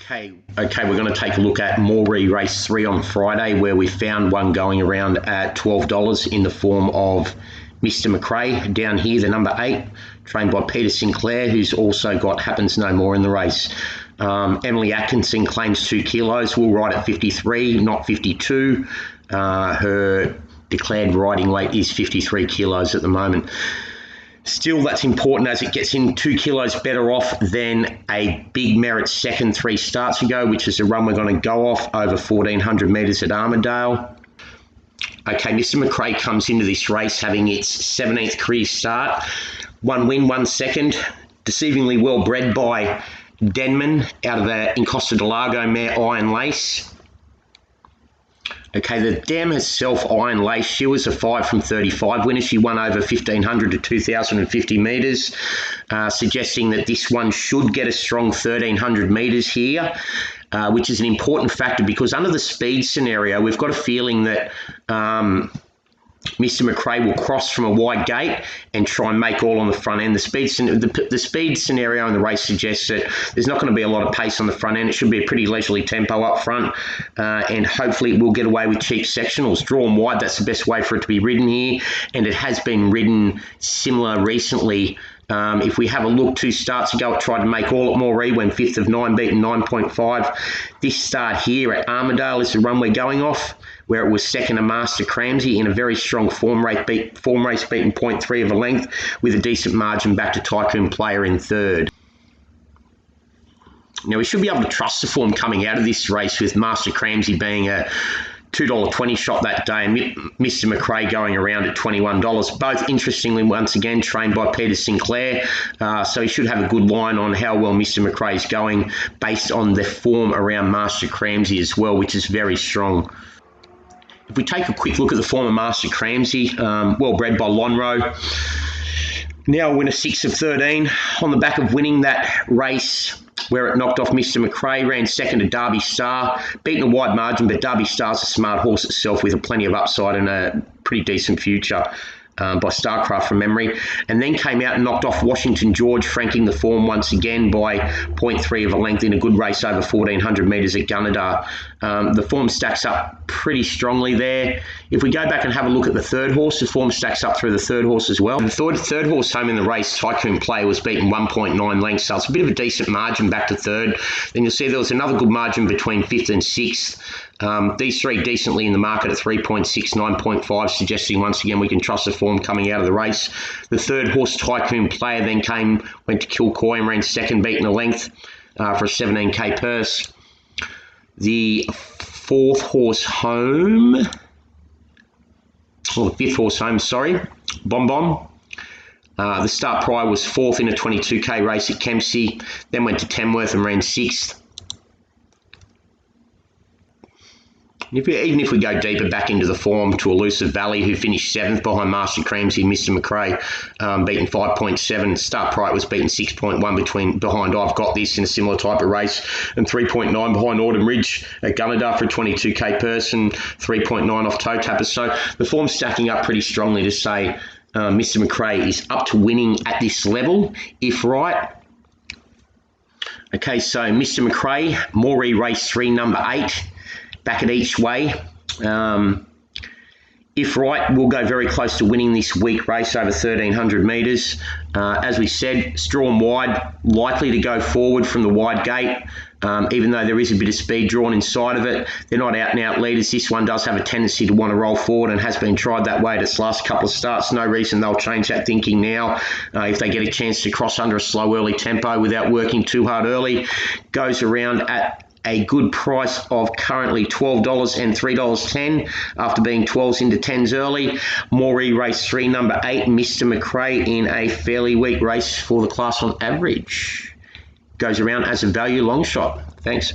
Okay, we're going to take a look at Moree Race 3 on Friday, where we found one going around at $12 in the form of Mister Mcrae. Down here, the number 8, trained by Peter Sinclair, who's also got Happens No More in the race. Emily Atkinson claims 2 kilos, will ride at 53, not 52. Her declared riding weight is 53 kilos at the moment. Still, that's important as it gets in 2 kilos better off than a Big Merit second 3 starts ago, which is the run we're going to go off over 1,400 metres at Armidale. Okay, Mister Mcrae comes into this race having its 17th career start. 1 win, 1 second. Deceivingly well bred by Denman out of the Encosta de Lago mare Iron Lace. Okay, the dam herself, Iron Lace, she was a 5 from 35 winner. She won over 1,500 to 2,050 metres, suggesting that this one should get a strong 1,300 metres here, which is an important factor because under the speed scenario, we've got a feeling that Mister Mcrae will cross from a wide gate and try and make all on the front end. The speed scenario in the race suggests that there's not going to be a lot of pace on the front end. It should be a pretty leisurely tempo up front, and hopefully it will get away with cheap sectionals. Drawn wide, that's the best way for it to be ridden here, and it has been ridden similar recently. If we have a look, 2 starts ago, it tried to make all at Moree when 5th of 9, beaten 9.5. This start here at Armidale is the run we're going off, where it was second to Mister Mcrae in a very strong form race, beaten 0.3 of a length, with a decent margin back to Tycoon Player in 3rd. Now, we should be able to trust the form coming out of this race, with Mister Mcrae being a $2.20 shot that day and Mister Mcrae going around at $21. Both, interestingly, once again, trained by Peter Sinclair. So he should have a good line on how well Mister Mcrae is going based on the form around Mister Mcrae as well, which is very strong. If we take a quick look at the form of Mister Mcrae, well bred by Lonhro. Now a winner 6 of 13 on the back of winning that race where it knocked off Mister Mcrae, ran second to Derby Star, beaten a wide margin, but Derby Star's a smart horse itself with plenty of upside and a pretty decent future by Starcraft from memory, and then came out and knocked off Washington George, franking the form once again by 0.3 of a length in a good race over 1,400 metres at Gunnedah. The form stacks up pretty strongly there. If we go back and have a look at the 3rd horse, the form stacks up through the 3rd horse as well. The 3rd horse home in the race, Tycoon Player, was beaten 1.9 lengths, so it's a bit of a decent margin back to 3rd. Then you'll see there was another good margin between 5th and 6th. These 3 decently in the market at 3.6, 9.5, suggesting once again we can trust the form coming out of the race. The 3rd horse, Tycoon Player, then went to Kilcoy and ran second, beaten a length for a 17k purse. The 4th horse home, or the 5th horse home, sorry, Bom Bom. The start prior was 4th in a 22k race at Kempsey, then went to Tamworth and ran 6th. Even if we go deeper back into the form to Elusive Valley, who finished 7th behind Mister Mcrae, Mister Mcrae, beaten 5.7. Start Price was beaten 6.1 behind I've Got This in a similar type of race, and 3.9 behind Autumn Ridge at Gunnedah for a 22k purse, and 3.9 off Toe Tapper. So the form's stacking up pretty strongly to say Mister Mcrae is up to winning at this level, if right. Okay, so Mister Mcrae, Moree Race 3, number 8. Back at each way. If right, we'll go very close to winning this week race over 1,300 metres. As we said, it's drawn wide, likely to go forward from the wide gate, even though there is a bit of speed drawn inside of it. They're not out and out leaders. This one does have a tendency to want to roll forward and has been tried that way at its last couple of starts. No reason they'll change that thinking now. If they get a chance to cross under a slow early tempo without working too hard early, goes around at a good price of currently $12 and $3.10 after being 12s into 10s early. Moree Race 3, number 8, Mister Mcrae in a fairly weak race for the class on average. Goes around as a value long shot. Thanks.